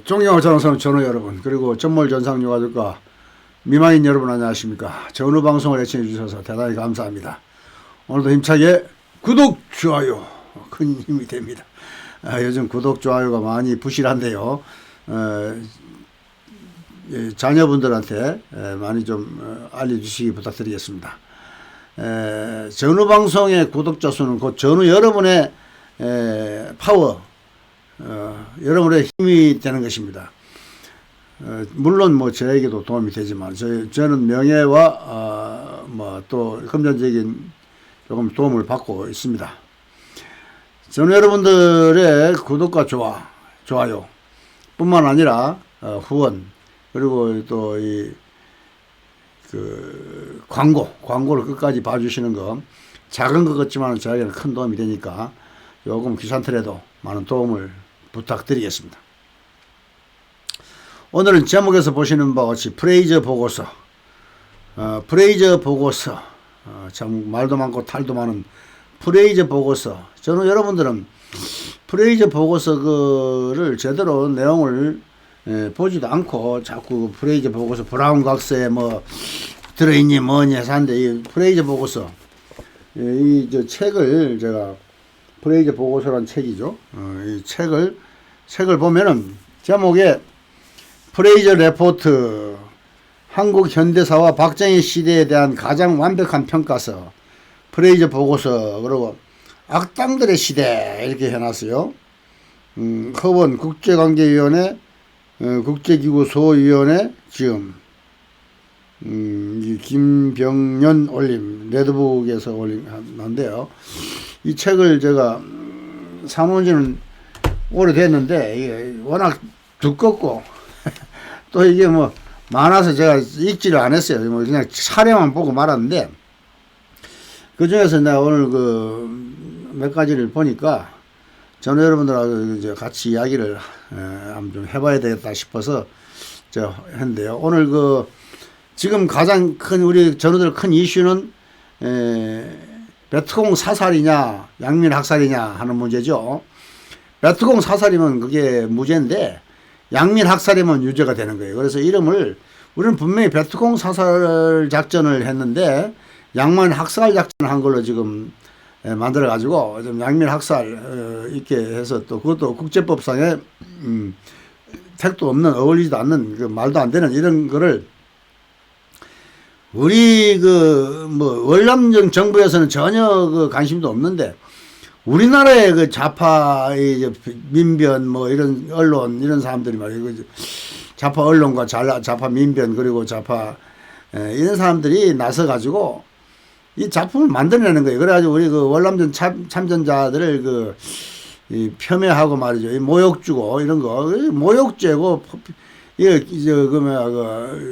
존경하고 자랑스러운 전우 여러분, 그리고 전몰 전상 유가족과 미망인 여러분, 안녕하십니까. 전우 방송을 애청해 주셔서 대단히 감사합니다. 오늘도 힘차게 구독, 좋아요 큰 힘이 됩니다. 요즘 구독, 좋아요가 많이 부실한데요. 자녀분들한테 많이 좀 알려주시기 부탁드리겠습니다. 전우 방송의 구독자 수는 곧 전우 여러분의 파워, 여러분의 힘이 되는 것입니다. 물론 뭐 저에게도 도움이 되지만 저는 명예와 또 금전적인 조금 도움을 받고 있습니다. 저는 여러분들의 구독과 좋아요 뿐만 아니라 후원, 그리고 또 광고를 끝까지 봐주시는 거, 작은 것 같지만 저에게는 큰 도움이 되니까 요금 귀찮더라도 많은 도움을 부탁드리겠습니다. 오늘은 제목에서 보시는 바와 같이 프레이저 보고서, 참 말도 많고 탈도 많은 프레이저 보고서. 저는 여러분들은 프레이저 보고서를 제대로 내용을 보지도 않고 자꾸 프레이저 보고서 브라운 각서에 뭐 들어있니 뭐니 해서 하는데, 이 프레이저 보고서, 저 책을 제가 프레이저 보고서란 책이죠. 이 책을 보면은 제목에 프레이저 레포트, 한국 현대사와 박정희 시대에 대한 가장 완벽한 평가서, 프레이저 보고서, 그리고 악당들의 시대 이렇게 해놨어요. 허원 국제관계위원회, 국제기구 소위원회 지음, 김병년 올림, 레드북에서 올린 한데요. 이 책을 제가 사놓은 지는 오래됐는데 이게 워낙 두껍고 또 이게 뭐 많아서 제가 읽지를 안 했어요. 뭐 그냥 사례만 보고 말았는데, 그 중에서 내가 오늘 몇 가지를 보니까 저는 여러분들하고 이제 같이 이야기를 한번 좀 해봐야 되겠다 싶어서 했는데요. 오늘 지금 가장 큰 우리 전우들 큰 이슈는 베트콩 사살이냐 양민 학살이냐 하는 문제죠. 베트콩 사살이면 그게 무죄인데 양민 학살이면 유죄가 되는 거예요. 그래서 우리는 분명히 베트콩 사살 작전을 했는데 양민 학살 작전을 한 걸로 지금 만들어 가지고 좀 양민 학살 있게 해서, 또 그것도 국제법상에 택도 없는, 어울리지도 않는, 말도 안 되는 이런 거를 우리 월남전 정부에서는 전혀 관심도 없는데, 우리나라의 좌파 민변 이런 언론, 이런 사람들이 말이에요. 좌파 언론과 좌파 민변, 그리고 좌파 이런 사람들이 나서 가지고 이 작품을 만들어내는 거예요. 그래가지고 우리 월남전 참전자들을 폄훼하고 말이죠. 이 모욕 주고 이런 거, 모욕죄고,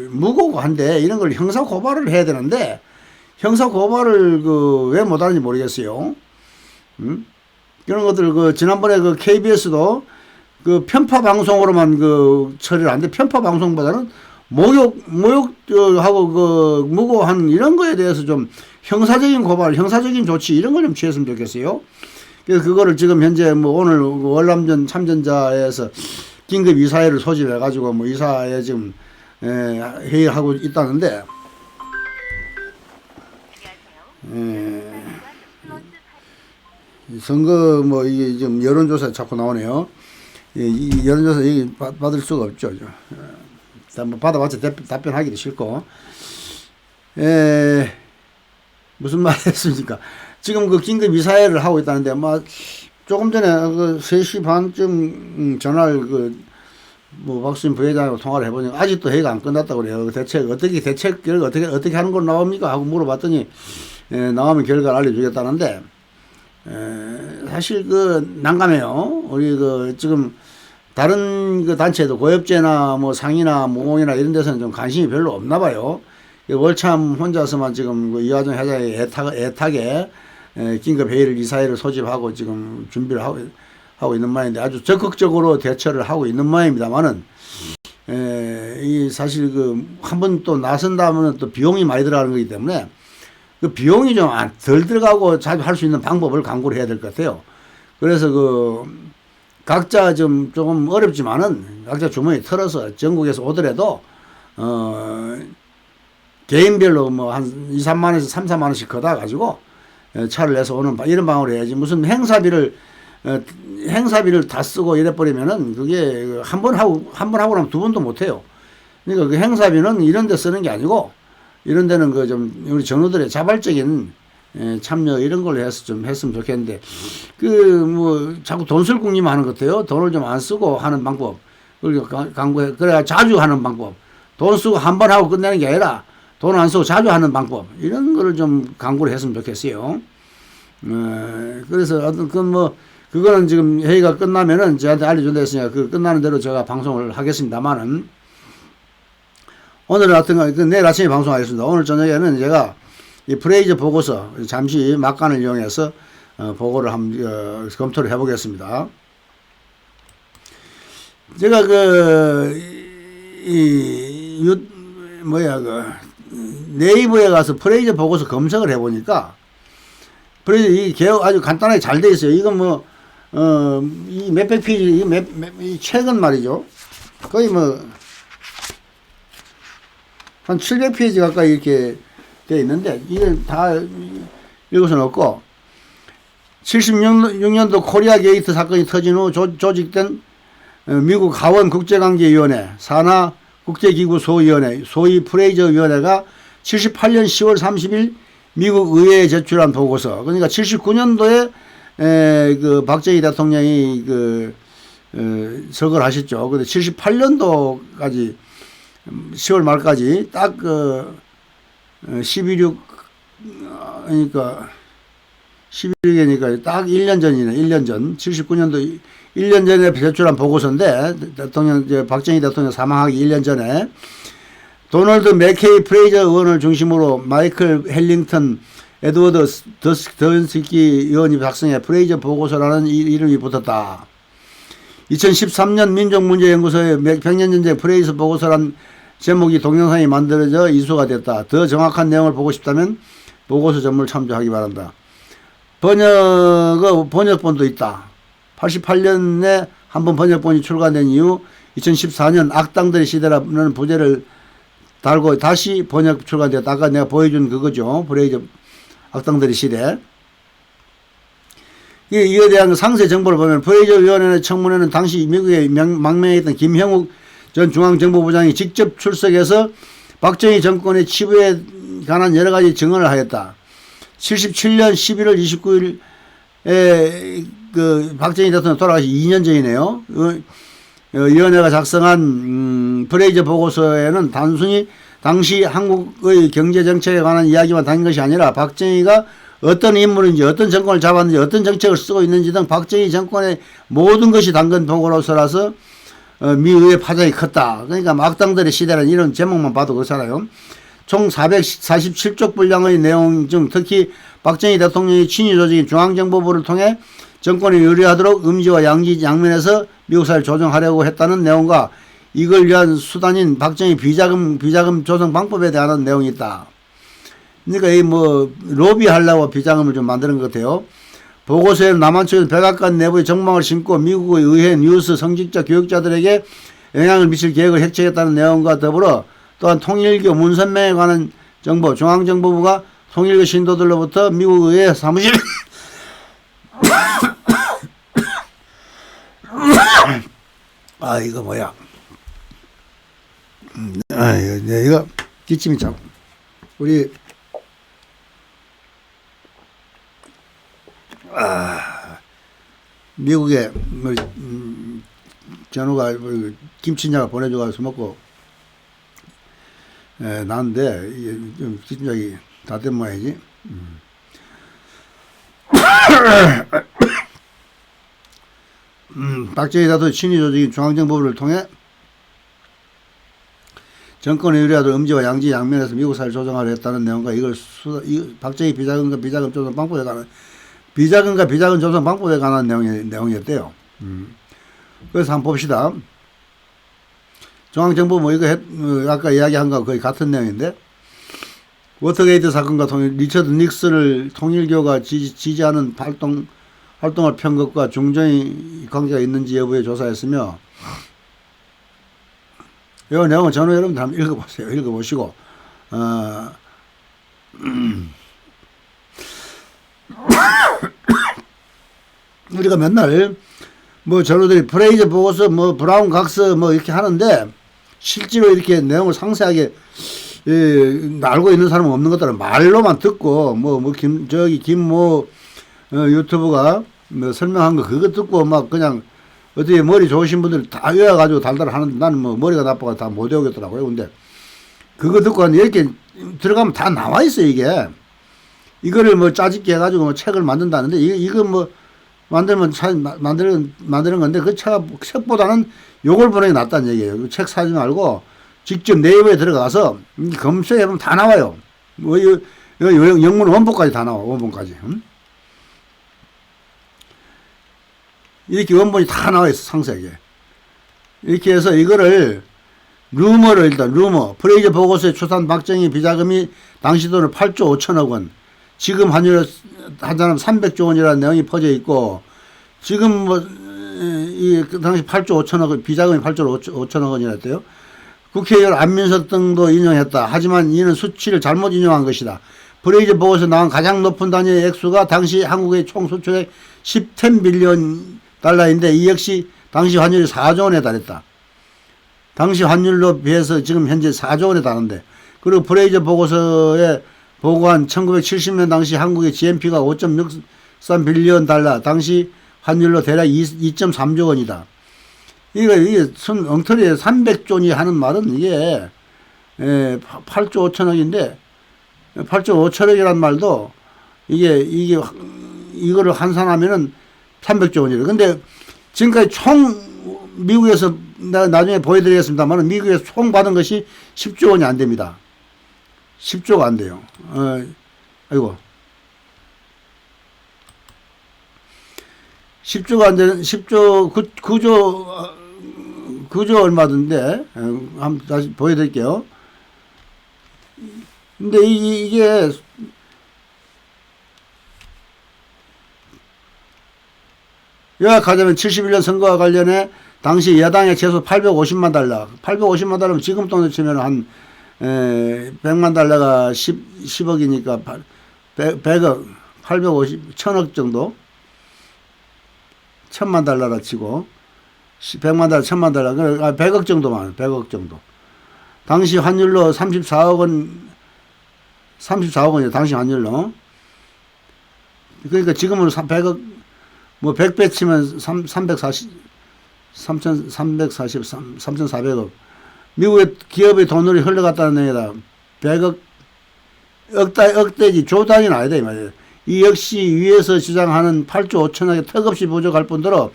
무고고 한데, 이런 걸 형사 고발을 해야 되는데, 형사 고발을 왜 못하는지 모르겠어요. 이런 것들, 지난번에 KBS도 편파 방송으로만 처리를 하는데, 편파 방송보다는 모욕하고 무고한 이런 거에 대해서 좀 형사적인 고발, 형사적인 조치 이런 걸 좀 취했으면 좋겠어요. 그래서 그거를 지금 현재 오늘 월남전 참전자에서 긴급 이사회를 소집해 가지고 이사에 지금 회의를 하고 있다는데, 선거 이게 지금 여론조사에 자꾸 나오네요. 이 여론조사 얘기 받을 수가 없죠. 한번 받아봤자 답변하기도 싫고. 무슨 말 했습니까? 지금 긴급 이사회를 하고 있다는데, 조금 전에 3시 반쯤 전화를 박수진 부회장하고 통화를 해보니까 아직도 회의가 안 끝났다고 그래요. 대책 결과 어떻게 하는 걸로 나옵니까? 하고 물어봤더니, 나오면 결과를 알려주겠다는데, 사실 난감해요. 우리 지금 다른 단체도 고엽제나 상이나 무공이나 이런 데서는 좀 관심이 별로 없나 봐요. 월참 혼자서만 지금 이화정 회장이 애타게 긴급 회의를, 이사회를 소집하고 지금 준비를 하고 있는 모양인데, 아주 적극적으로 대처를 하고 있는 모양입니다만은, 이 사실 한 번 또 나선다면 또 비용이 많이 들어가는 거기 때문에 비용이 좀 덜 들어가고 자주 할 수 있는 방법을 강구를 해야 될 것 같아요. 그래서 각자 조금 어렵지만은 각자 주머니 털어서 전국에서 오더라도 개인별로 뭐 한 2, 3만 원에서 3, 4만 원씩 걷어 가지고 차를 내서 오는 이런 방법을 해야지. 무슨 행사비를 다 쓰고 이래 버리면은 그게 한 번 하고 나면 두 번도 못 해요. 그러니까 그 행사비는 이런 데 쓰는 게 아니고 이런 데는 그 좀 우리 전우들의 자발적인 참여 이런 걸로 해서 좀 했으면 좋겠는데 뭐 자꾸 돈 쓸 궁리만 하는 것 같아요. 돈을 좀 안 쓰고 하는 방법. 그리고 강구해. 그래야 자주 하는 방법. 돈 쓰고 한 번 하고 끝내는 게 아니라 돈 안 쓰고 자주 하는 방법. 이런 거를 좀 강구를 했으면 좋겠어요. 그래서 그거는 지금 회의가 끝나면은 저한테 알려준다 했으니까 그 끝나는 대로 제가 방송을 하겠습니다만은 오늘은 하여튼 내일 아침에 방송하겠습니다. 오늘 저녁에는 제가 이 프레이저 보고서 잠시 막간을 이용해서 보고를 검토를 해보겠습니다. 제가 네이버에 가서 프레이저 보고서 검색을 해보니까 프레이저 이 개혁 아주 간단하게 잘 돼 있어요. 이건 이 몇백 페이지, 이 책은 말이죠. 거의 한 700페이지 가까이 이렇게 되어 있는데, 이게 다 읽어서 넣고, 76년도 코리아 게이트 사건이 터진 후 조직된 미국 하원 국제관계위원회, 산하 국제기구 소위원회, 소위 프레이저 위원회가 78년 10월 30일 미국 의회에 제출한 보고서. 그러니까 79년도에 박정희 대통령이 서거를 하셨죠. 근데 78년도까지 10월 말까지 딱 11.6 그러니까 11일이니까 딱 1년 전이네. 1년 전 79년도 1년 전에 제출한 보고서인데 박정희 대통령 사망하기 1년 전에 도널드 맥케이 프레이저 의원을 중심으로 마이클 헬링턴 에드워드 더스키 의원이 작성해 프레이저 보고서라는 이름이 붙었다. 2013년 민족문제연구소의 100년 전제 프레이저 보고서란 제목이 동영상이 만들어져 이수가 됐다. 더 정확한 내용을 보고 싶다면 보고서 전문을 참조하기 바란다. 번역본도 있다. 88년에 한번 번역본이 출간된 이후 2014년 악당들의 시대라는 부제를 달고 다시 번역 출간되었다. 아까 내가 보여준 그거죠. 프레이저 악당들의 시대. 이에 대한 상세 정보를 보면 프레이저 위원회 청문회는 당시 미국에 망명해 있던 김형욱 전 중앙정보부장이 직접 출석해서 박정희 정권의 치부에 관한 여러 가지 증언을 하였다. 77년 11월 29일에 박정희 대통령 돌아가시 2년 전이네요. 위원회가 작성한 프레이저 보고서에는 단순히 당시 한국의 경제정책에 관한 이야기만 담긴 것이 아니라 박정희가 어떤 인물인지 어떤 정권을 잡았는지 어떤 정책을 쓰고 있는지 등 박정희 정권의 모든 것이 담긴 보고서라서 미의회 파장이 컸다. 그러니까 악당들의 시대라는 이런 제목만 봐도 그렇잖아요. 총 447쪽 분량의 내용 중 특히 박정희 대통령이 친위 조직인 중앙정보부를 통해 정권에 유리하도록 음지와 양지 양면에서 미국 사회를 조정하려고 했다는 내용과 이걸 위한 수단인 박정희 비자금 조성 방법에 대한 내용이 있다. 그러니까 로비하려고 비자금을 좀 만드는 것 같아요. 보고서에는 남한측에서 백악관 내부의 정망을 심고 미국의 의회, 뉴스, 성직자, 교육자들에게 영향을 미칠 계획을 핵책했다는 내용과 더불어 또한 통일교 문선명에 관한 정보, 중앙정보부가 통일교 신도들로부터 미국 의회 사무실 이거 뭐야? 이거 기침이 참 우리 미국에 전우가 김치냐가 보내줘가지고 먹고 나는데 이게 좀 기침약이 다 된 모양이지. 박정희 대통령 친위 조직인 중앙정보부를 통해 정권에 유리하도록 음지와 양지 양면에서 미국 사회를 조정하려 했다는 내용과 박정희 비자금과 비자금 조성 방법에 관한 비자금 조성 방법에 관한 내용이었대요. 그래서 한번 봅시다. 중앙정보부 이거 아까 이야기한 거 거의 같은 내용인데 워터게이트 사건과 리처드 닉슨을 통일교가 지지하는 활동을 편 것과 중정의 관계가 있는지 여부에 조사했으며, 이 내용은 전후 여러분들 한번 읽어보세요. 읽어보시고, 우리가 맨날 뭐 전우들이 프레이저 보고서 뭐 브라운 각서 뭐 이렇게 하는데 실제로 이렇게 내용을 상세하게 알고 있는 사람은 없는 것들은 말로만 듣고 김모 유튜브가 뭐 설명한 거 그거 듣고 막 그냥 어떻게 머리 좋으신 분들 다 외워가지고 달달 하는데 나는 뭐 머리가 나빠가 다 못 외우겠더라고요. 근데 그거 듣고 한 이렇게 들어가면 다 나와 있어 이게. 이거를 뭐 짜집게 해가지고 뭐 책을 만든다는데 이거 뭐 만드는 건데 그 책보다는 요걸 보는 게 낫다는 얘기예요. 책 사지 말고 직접 네이버에 들어가서 검색해보면 다 나와요. 뭐 영문 원본까지 다 나와. 원본까지. 이렇게 원본이 다 나와 있어. 상세하게. 이렇게 해서 이거를 루머 프레이저 보고서에 추산 박정희 비자금이 당시 돈을 8조 5천억 원, 지금 환율로 한 사람 300조 원이라는 내용이 퍼져 있고, 지금 뭐 그 당시 8조 5천억 원, 비자금이 8조 5천억 원이라 했대요. 국회의원 안민석 등도 인용했다. 하지만 이는 수치를 잘못 인용한 것이다. 프레이저 보고서 나온 가장 높은 단위의 액수가 당시 한국의 총 수출액 10 빌리언 달러인데 이 역시 당시 환율이 4조 원에 달했다. 당시 환율로 비해서 지금 현재 4조 원에 달한데, 그리고 프레이저 보고서에 보고한 1970년 당시 한국의 GNP가 5.63 빌리언 달러, 당시 환율로 대략 2.3조 원이다. 이게 엉터리에 300조니 하는 말은 이게 8조 5천억인데 8조 5천억이란 말도 이거를 환산하면은 300조 원이래. 근데 지금까지 총 미국에서 나중에 보여드리겠습니다만 미국에서 총 받은 것이 10조 원이 안 됩니다. 10조가 안 돼요. 아이고. 10조가 안 되는, 10조, 9조 얼마던데, 한번 다시 보여드릴게요. 근데 이게, 요약하자면 71년 선거와 관련해 당시 여당의 최소 850만 달러, 850만 달러면 지금 돈으로 치면 한 100만 달러가 10억이니까 100억, 850, 1000억 정도? 1000만 달러라 치고 100만 달러, 1000만 달러, 100억 정도만, 100억 정도. 당시 환율로 34억 원이에요. 당시 환율로. 그러니까 지금은 100억, 뭐 100배 치면 3,400억. 미국의 기업의 돈으로 흘러갔다는 얘기다. 100억, 억대지, 조 단위는 아니다, 이 말이에요. 이 역시 위에서 주장하는 8조 5천억에 턱없이 부족할 뿐더러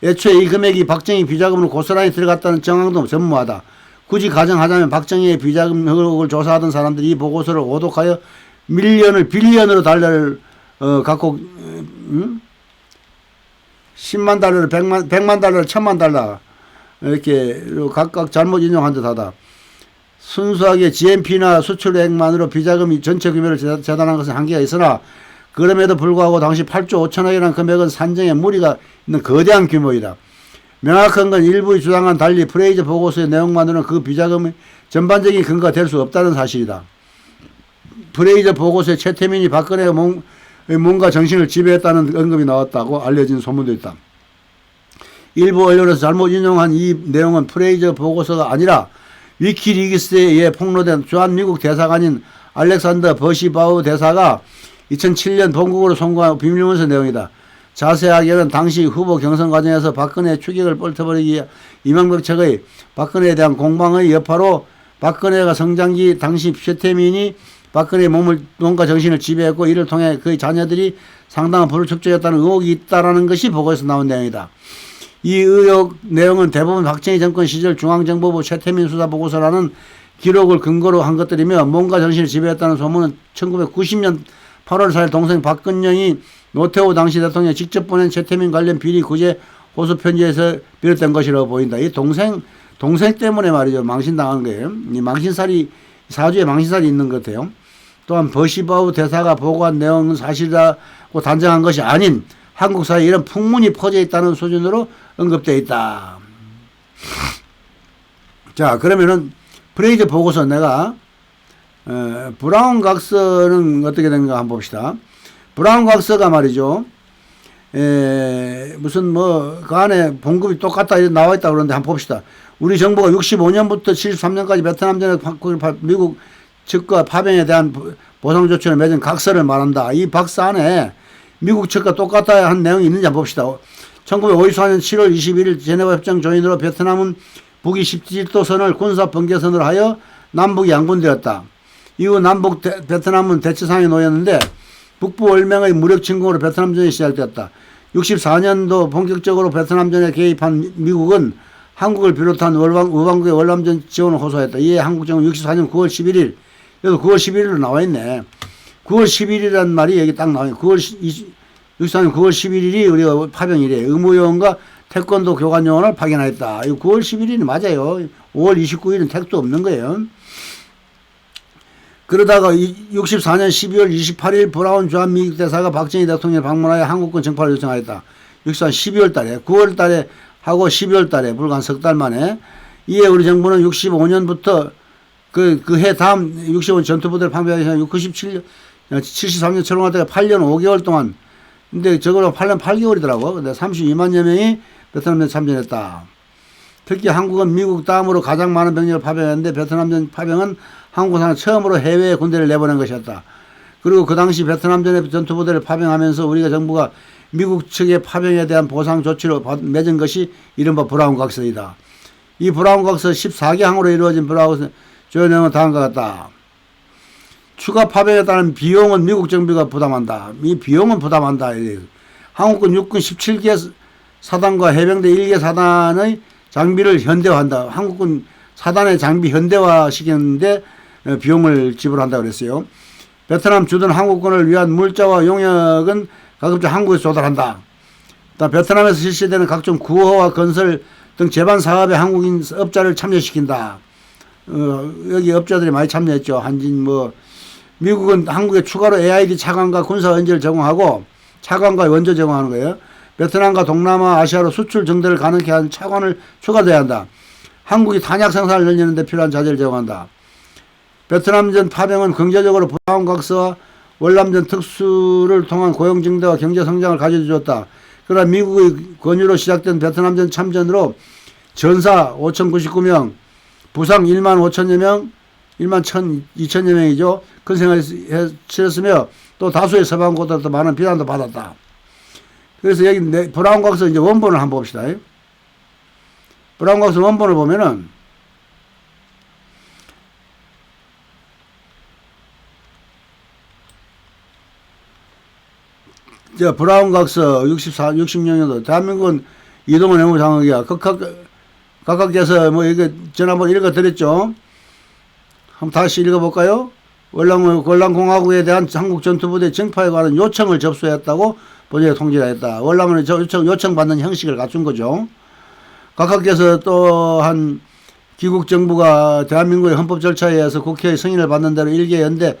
애초에 이 금액이 박정희 비자금으로 고스란히 들어갔다는 정황도 전무하다. 굳이 가정하자면 박정희의 비자금 의혹을 조사하던 사람들이 이 보고서를 오독하여 빌리언으로 달러를 갖고 10만 달러를 100만 달러를 1000만 달러 이렇게 각각 잘못 인용한 듯하다. 순수하게 GNP나 수출액만으로 비자금이 전체 규모를 재단한 것은 한계가 있으나 그럼에도 불구하고 당시 8조 5천억이라는 금액은 산정에 무리가 있는 거대한 규모이다. 명확한 건 일부의 주장과는 달리 프레이저 보고서의 내용만으로는 그 비자금의 전반적인 근거가 될 수 없다는 사실이다. 프레이저 보고서에 최태민이 박근혜가 뭔가 정신을 지배했다는 언급이 나왔다고 알려진 소문도 있다. 일부 언론에서 잘못 인용한 이 내용은 프레이저 보고서가 아니라 위키리기스에 의해 폭로된 주한미국 대사관인 알렉산더 버시바우 대사가 2007년 본국으로 송고한 비밀문서 내용이다. 자세하게는 당시 후보 경선 과정에서 박근혜 추격을 뻘터버리기 위해 이명박 측의 박근혜에 대한 공방의 여파로 박근혜가 성장기 당시 최태민이 박근혜의 몸과 정신을 지배했고 이를 통해 그의 자녀들이 상당한 부를 축적했다는 의혹이 있다는 것이 보고에서 나온 내용이다. 이 의혹 내용은 대부분 박정희 정권 시절 중앙정보부 최태민 수사보고서라는 기록을 근거로 한 것들이며 몸과 정신을 지배했다는 소문은 1990년 8월 4일 동생 박근영이 노태우 당시 대통령이 직접 보낸 최태민 관련 비리 구제 호소 편지에서 비롯된 것이라고 보인다. 이 동생 때문에 말이죠. 망신당한 거예요. 이 망신살이, 사주에 망신살이 있는 것 같아요. 또한 버시바우 대사가 보고한 내용은 사실이라고 단정한 것이 아닌 한국 사회에 이런 풍문이 퍼져 있다는 수준으로 언급되어 있다. 자, 그러면은 프레이저 보고서 내가 브라운 각서는 어떻게 되는가 한번 봅시다. 브라운 각서가 말이죠. 무슨 그 안에 봉급이 똑같다 이렇게 나와 있다 그러는데 한번 봅시다. 우리 정부가 65년부터 73년까지 베트남전에 미국 측과 파병에 대한 보상 조치를 맺은 각서를 말한다. 이 박사 안에 미국 측과 똑같다 한 내용이 있는지 한번 봅시다. 1954년 7월 21일 제네바 협정 조인으로 베트남은 북위 17도선을 군사 번개선으로 하여 남북이 양분되었다. 이후 남북 베트남은 대치상에 놓였는데 북부 월맹의 무력 침공으로 베트남전이 시작되었다. 64년도 본격적으로 베트남전에 개입한 미국은 한국을 비롯한 우방국의 월남전 지원을 호소했다. 이에 한국 정부는 64년 9월 11일, 여기 9월 11일로 나와 있네. 9월 11일이라는 말이 여기 딱 나와 있네. 64년 9월 11일이 우리가 파병일이에요. 의무요원과 태권도 교관요원을 파견하였다. 9월 11일이 맞아요. 5월 29일은 택도 없는 거예요. 그러다가 64년 12월 28일 브라운 주한미국 대사가 박정희 대통령을 방문하여 한국군 정파를 요청하였다. 64년 12월 달에, 9월 달에 하고 12월 달에 불과 한 석 달 만에. 이에 우리 정부는 65년부터 해 다음 65년 전투부대를 방비하기 97년, 73년 철공할 때가 8년 5개월 동안, 근데 저거로 8년 8개월이더라고. 근데 32만여 명이 베트남전에 참전했다. 특히 한국은 미국 다음으로 가장 많은 병력을 파병했는데 베트남전 파병은 한국사상 처음으로 해외에 군대를 내보낸 것이었다. 그리고 그 당시 베트남전에 전투부대를 파병하면서 우리가 정부가 미국 측의 파병에 대한 보상 조치를 맺은 것이 이른바 브라운 각서이다. 이 브라운 각서 14개 항으로 이루어진 브라운 각서 조연형은 다음과 같다. 추가 파병에 따른 비용은 미국 정부가 부담한다. 이 비용은 부담한다. 한국군 육군 17개 사단과 해병대 1개 사단의 장비를 현대화한다. 한국군 사단의 장비 현대화 시켰는데 비용을 지불한다고 그랬어요. 베트남 주둔 한국군을 위한 물자와 용역은 가급적 한국에서 조달한다. 베트남에서 실시되는 각종 구호와 건설 등 제반 사업에 한국인 업자를 참여시킨다. 여기 업자들이 많이 참여했죠. 한진 미국은 한국에 추가로 AID 차관과 군사 원조를 제공하고 차관과 원조 제공하는 거예요. 베트남과 동남아, 아시아로 수출 정대를 가능케 하는 차관을 추가돼야 한다. 한국이 탄약 생산을 늘리는 데 필요한 자재를 제공한다. 베트남전 파병은 경제적으로 브라운 각서와 월남전 특수를 통한 고용 증대와 경제 성장을 가져주었다. 그러나 미국의 권유로 시작된 베트남전 참전으로 전사 5,099명, 부상 1만 5천여 명, 1만 2천여 명이죠. 큰 생활을 치렀으며 또 다수의 서방국들도 많은 비난도 받았다. 그래서 여기 브라운 각서 이제 원본을 한번 봅시다. 브라운 각서 원본을 보면은 브라운 각서 60년도 대한민국은 이동훈 외무장관이야. 각각께서 이거 지난번 읽어드렸죠. 한번 다시 읽어볼까요? 월남공화국에 대한 한국 전투부대 정파에 관한 요청을 접수했다고 본회의에 통지했다. 월남은 요청받는 형식을 갖춘 거죠. 각하께서 또한 기국 정부가 대한민국의 헌법 절차에 의해서 국회의 승인을 받는 대로 1개 연대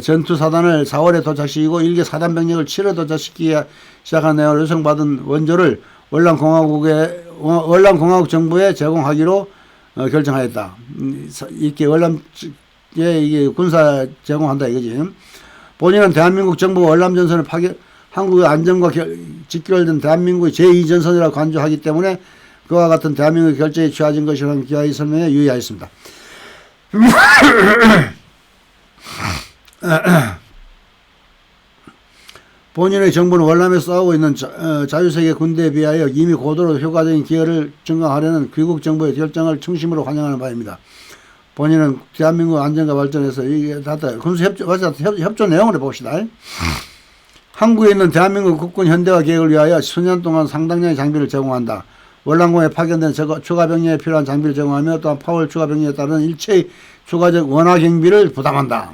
전투사단을 4월에 도착시키고 1개 사단 병력을 7월에 도착시키기 시작한 내용을 요청받은 원조를 월남공화국 정부에 제공하기로 결정하였다. 이렇게 월남에 이게 군사 제공한다 이거지. 본인은 대한민국 정부가 월남전선을 한국의 안전과 직결된 대한민국의 제2전선이라고 간주하기 때문에 그와 같은 대한민국의 결정이 취해진 것이라는 기하의 설명에 유의하였습니다. 본인의 정부는 월남에서 싸우고 있는 자유세계 군대에 비하여 이미 고도로 효과적인 기여를 증강하려는 귀국 정부의 결정을 충심으로 환영하는 바입니다. 본인은 대한민국 안전과 발전에서 이게 협조 내용을 봅시다. 한국에 있는 대한민국 국군 현대화 계획을 위하여 수년 동안 상당량의 장비를 제공한다. 월남공에 파견된 추가 병력에 필요한 장비를 제공하며 또한 파월 추가 병력에 따른 일체의 추가적 원화 경비를 부담한다.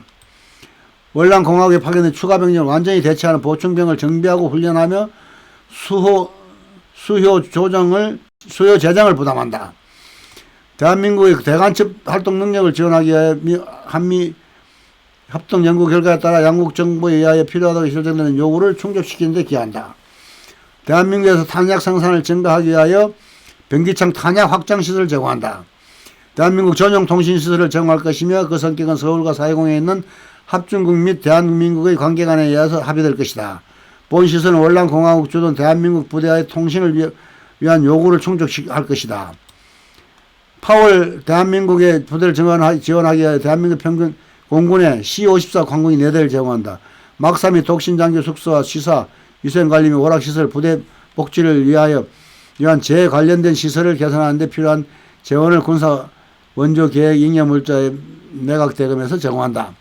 월남공화국에 파견된 추가 병력을 완전히 대체하는 보충병을 정비하고 훈련하며 수요 재정을 부담한다. 대한민국의 대간첩 활동 능력을 지원하기 위해 합동 연구 결과에 따라 양국 정부에 의하여 필요하다고 결정되는 요구를 충족시키는 데 기여한다. 대한민국에서 탄약 생산을 증가하기 위하여 변기창 탄약 확장 시설을 제공한다. 대한민국 전용 통신시설을 제공할 것이며 그 성격은 서울과 사회공에 있는 합중국 및 대한민국의 관계간에 의해서 합의될 것이다. 본 시설은 월남공화국 주둔 대한민국 부대의 통신을 위한 요구를 충족할 것이다. 파월 대한민국의 부대를 지원하기 위하여 대한민국 평균 공군에 C-54 관공이 4대를 제공한다. 막사 및 독신장교 숙소와 시사, 위생관리 및 오락시설, 부대 복지를 위한 재 관련된 시설을 개선하는 데 필요한 재원을 군사 원조 계획 잉여물자의 내각대금에서 제공한다.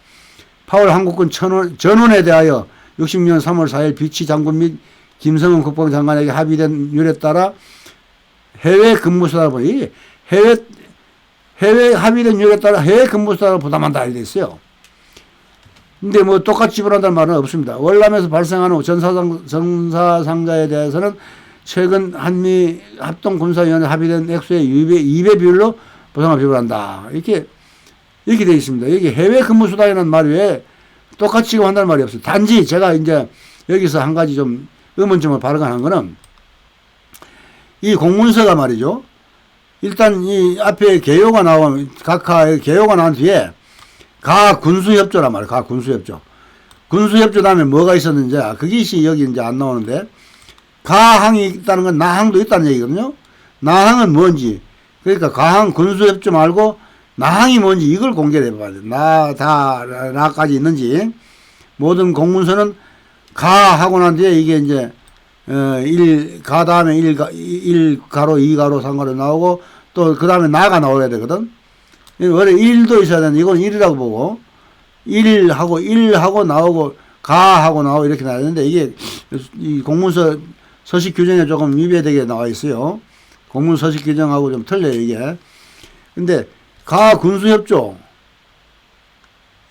파월 한국군 전원에 대하여 66년 3월 4일 비치 장군 및 김성은 국방장관에게 합의된 율에 따라 해외 근무수당을 보니 해외 합의된 율에 따라 해외 근무수당을 부담한다 이렇게 있어요. 근데 뭐 똑같이 지불한다는 말은 없습니다. 월남에서 발생한 후 전사상자에 대해서는 최근 한미 합동군사위원회 합의된 액수의 2배 비율로 보상을 지불한다. 이렇게 되어 있습니다. 여기 해외 근무수당이라는 말 외에 똑같이 지급한다는 말이 없어요. 단지 제가 이제 여기서 한 가지 좀 의문점을 발견한 거는 이 공문서가 말이죠. 일단 이 앞에 개요가 나오면 각하의 개요가 나온 뒤에 가 군수협조란 말이에요. 가 군수협조. 군수협조 다음에 뭐가 있었는지 그것이 여기 이제 안 나오는데 가항이 있다는 건 나항도 있다는 얘기거든요. 나항은 뭔지 그러니까 가항 군수협조 말고 나항이 뭔지 이걸 공개를 해봐야 돼요. 나까지 있는지 모든 공문서는 가 하고 난 뒤에 이게 이제 1가 다음에 1가로 2가로 3가로 나오고 또 그 다음에 나가 나와야 되거든. 원래 1도 있어야 되는데 이건 1이라고 보고 1하고 나오고 가하고 나오고 이렇게 나와야 되는데 이게 이 공문서 서식 규정에 조금 위배되게 나와 있어요. 공문 서식 규정하고 좀 틀려요 이게. 근데 가 군수협조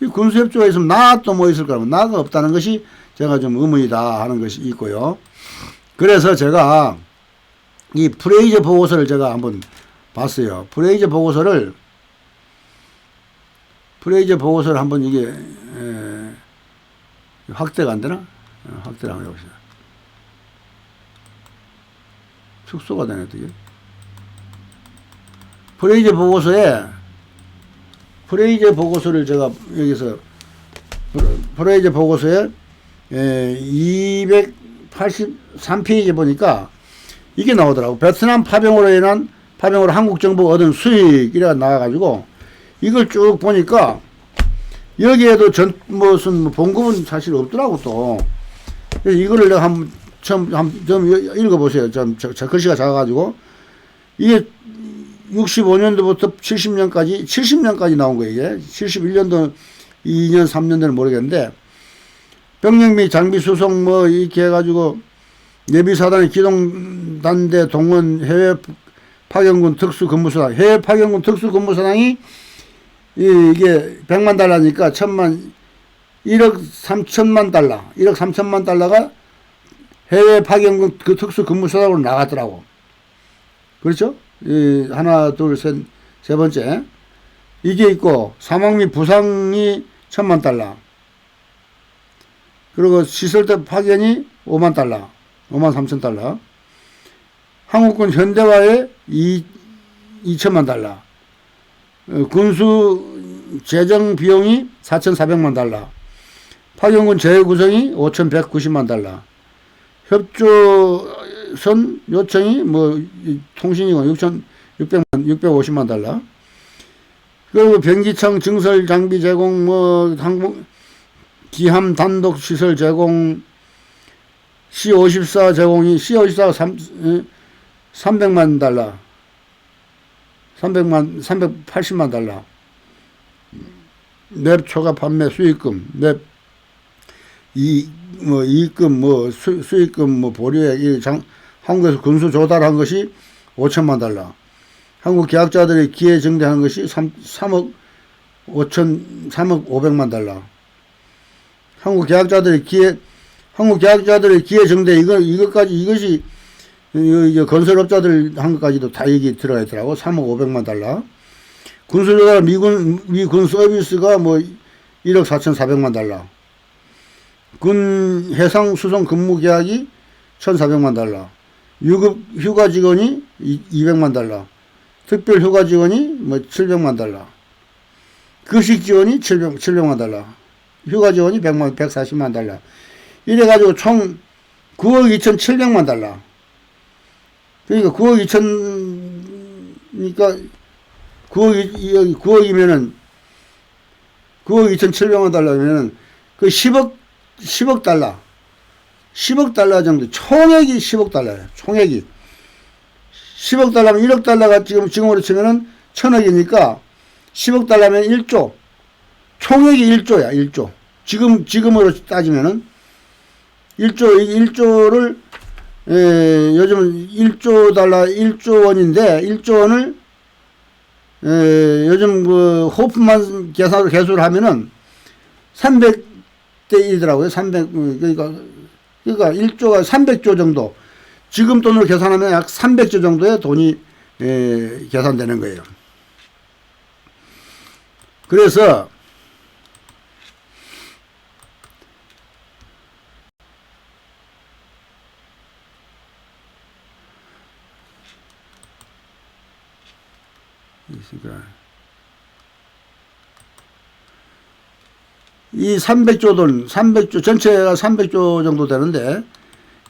이 군수협조가 있으면 나 또 뭐 있을 거라면 나가 없다는 것이 제가 좀 의문이다 하는 것이 있고요. 그래서 제가 이 프레이저 보고서를 제가 한번 봤어요. 프레이저 보고서를 한번 이게 확대가 안 되나? 확대를 한번 해봅시다. 축소가 되네 어떻게? 프레이저 보고서를 제가 여기서 프레이저 보고서에 283페이지 보니까 이게 나오더라고. 베트남 파병으로 한국 정부가 얻은 수익이라 나와가지고 이걸 쭉 보니까 여기에도 무슨 봉급은 사실 없더라고 또. 그래서 이거를 내가 좀 읽어보세요. 저 글씨가 작아가지고 이게 65년도부터 70년까지 나온 거예요. 이게 71년도 2년 3년도는 모르겠는데 병력 및 장비 수송 뭐 이렇게 해가지고 예비사단의 기동단대 동원 해외 파견군 특수근무사당 해외 파견군 특수근무사당이 이게 100만 달러니까 1억 3천만 달러가 해외 파견군 그 특수근무사당으로 나갔더라고. 그렇죠? 하나 둘 셋 세 번째 이게 있고 사망 및 부상이 1,000만 달러 그리고 시설대 파견이 5만 달러 5만 3천 달러 한국군 현대화에 2천만 달러 군수 재정 비용이 4,400만 달러 파견군 재구성이 5,190만 달러 협조선 요청이 뭐 통신이고 650만 달러 그리고 변기창 증설 장비 제공 뭐 항공 기함 단독 시설 제공 C-54 제공이 C-54가 300만 달러 380만 달러 랩 초과 판매 수익금 랩 이익금 수익금 보류액 한국에서 군수 조달한 것이 5천만 달러 한국 계약자들이 기회 증대한 것이 3억 500만 달러 한국 계약자들의 기회 증대 이것이 건설업자들 한 것까지도 다 여기 들어가 있더라고. 3억 500만 달러. 군수조달 미군 서비스가 뭐 1억 4,400만 달러. 군 해상 수송 근무 계약이 1,400만 달러. 유급 휴가 직원이 200만 달러. 특별 휴가 직원이 뭐 700만 달러. 급식 지원이 700만 달러. 휴가 지원이 140만 달러. 이래가지고 총 9억 2,700만 달러. 그러니까 9억 2천, 그러니까 9억이면은 9억 2,700만 달러면은 그 10억 달러. 10억 달러 정도. 총액이 10억 달러예요. 총액이. 10억 달러면 1억 달러가 지금으로 치면은 1,000억이니까 10억 달러면 1조. 총액이 1조야, 1조. 지금으로 따지면은 1조를, 요즘은 1조 달러, 1조 원인데, 1조 원을, 요즘 그, 호프만 계산을 하면은 300대 1이더라고요. 그러니까 1조가 300조 정도. 지금 돈으로 계산하면 약 300조 정도의 돈이, 계산되는 거예요. 그래서, 이 300조 돈, 300조, 전체가 300조 정도 되는데,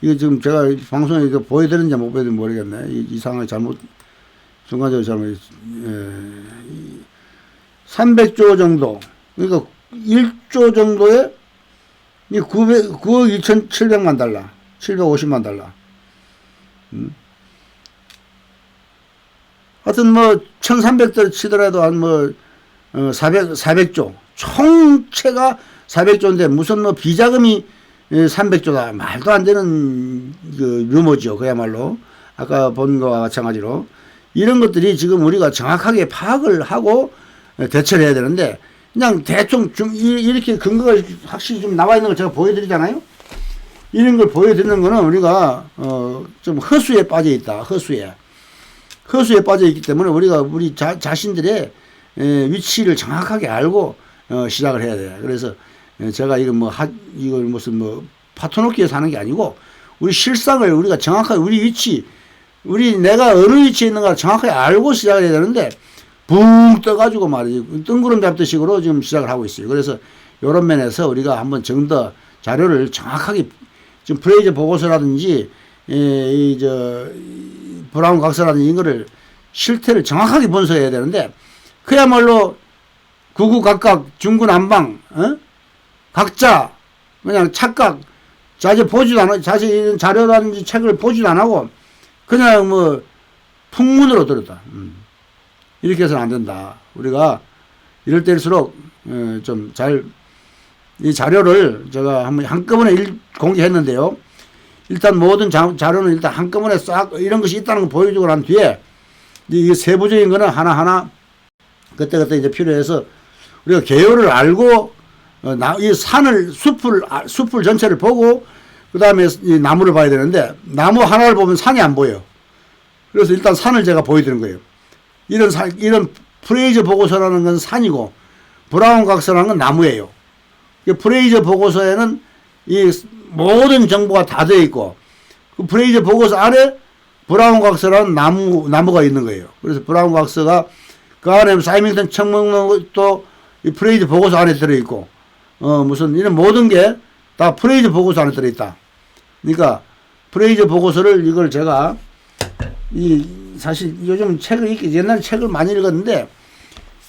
이게 지금 제가 방송에 이거 보여드렸는지 못 보여드렸는지 모르겠네. 이 상황이 순간적으로 잘못, 300조 정도. 그러니까 1조 정도에 9억 2,700만 달러. 750만 달러. 하여튼 뭐, 1,300대를 치더라도 한 뭐, 400조. 총체가 400조인데 무슨 뭐 비자금이 300조다. 말도 안 되는 그 루머죠. 그야말로. 아까 본 거와 마찬가지로. 이런 것들이 지금 우리가 정확하게 파악을 하고 대처를 해야 되는데, 그냥 대충 좀 이렇게 근거가 확실히 좀 나와 있는 걸 제가 보여드리잖아요. 이런 걸 보여드리는 거는 우리가, 좀 허수에 빠져 있다. 허수에 빠져 있기 때문에 우리가 우리 자신들의 위치를 정확하게 알고 시작을 해야 돼요. 그래서 제가 이걸 무슨 뭐 파토놓기에 하는 게 아니고 우리 실상을 우리가 정확하게 우리 위치, 내가 어느 위치에 있는가 정확하게 알고 시작을 해야 되는데 붕 떠가지고 말이지 뜬구름 잡듯식으로 지금 시작을 하고 있어요. 그래서 이런 면에서 우리가 한번 좀 더 자료를 정확하게 지금 프레이저 보고서라든지 브라운 각서라든지 이거를 실태를 정확하게 분석해야 되는데 그야말로 구구각각 중구난방 각자 그냥 착각 자세히 보지도 않아 자세히 자료라든지 책을 보지도 안 하고 그냥 뭐 풍문으로 들었다. 이렇게 해서는 안 된다. 우리가 이럴 때일수록 좀 잘 이 자료를 제가 한꺼번에 공개했는데요. 일단 모든 자료는 일단 한꺼번에 싹 이런 것이 있다는 걸 보여주고 난 뒤에 이 세부적인 거는 하나하나 그때그때 이제 필요해서 우리가 개요를 알고 이 숲을 전체를 보고 그 다음에 이 나무를 봐야 되는데 나무 하나를 보면 산이 안 보여. 그래서 일단 산을 제가 보여드린 거예요. 이런 프레이저 보고서라는 건 산이고 브라운 각서라는 건 나무예요. 프레이저 보고서에는 이 모든 정보가 다 되어 있고 그 프레이저 보고서 안에 브라운 각서라는 나무가 있는 거예요. 그래서 브라운 각서가 그 안에 사이밍턴 청문도 이 프레이저 보고서 안에 들어있고 무슨 이런 모든 게 다 프레이저 보고서 안에 들어있다. 그러니까 프레이저 보고서를 이걸 제가 사실 요즘 옛날에 책을 많이 읽었는데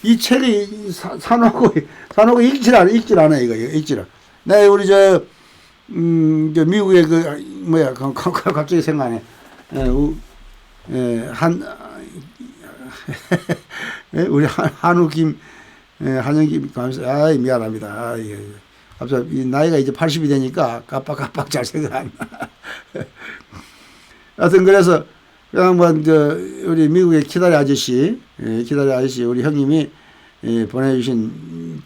이 책이 사놓고 읽질 않아 이거 읽질. 네 우리 미국의 갑자기 생각나네. 우리 한우김 한영김 감사. 미안합니다. 갑자기 나이가 이제 80이 되니까 깜빡깜빡 잘 생각 안 나. 하여튼 그래서 그냥 우리 미국의 키다리 아저씨 우리 형님이 보내주신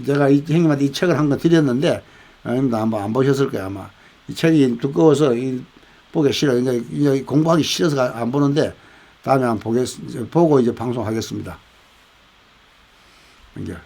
제가 이 형님한테 이 책을 한 권 드렸는데 형님도 한번 안 보셨을 거야 아마. 이 책이 두꺼워서 보기 싫어. 이제 공부하기 싫어서 안 보는데 다음에 한번 보고 이제 방송하겠습니다. 연결.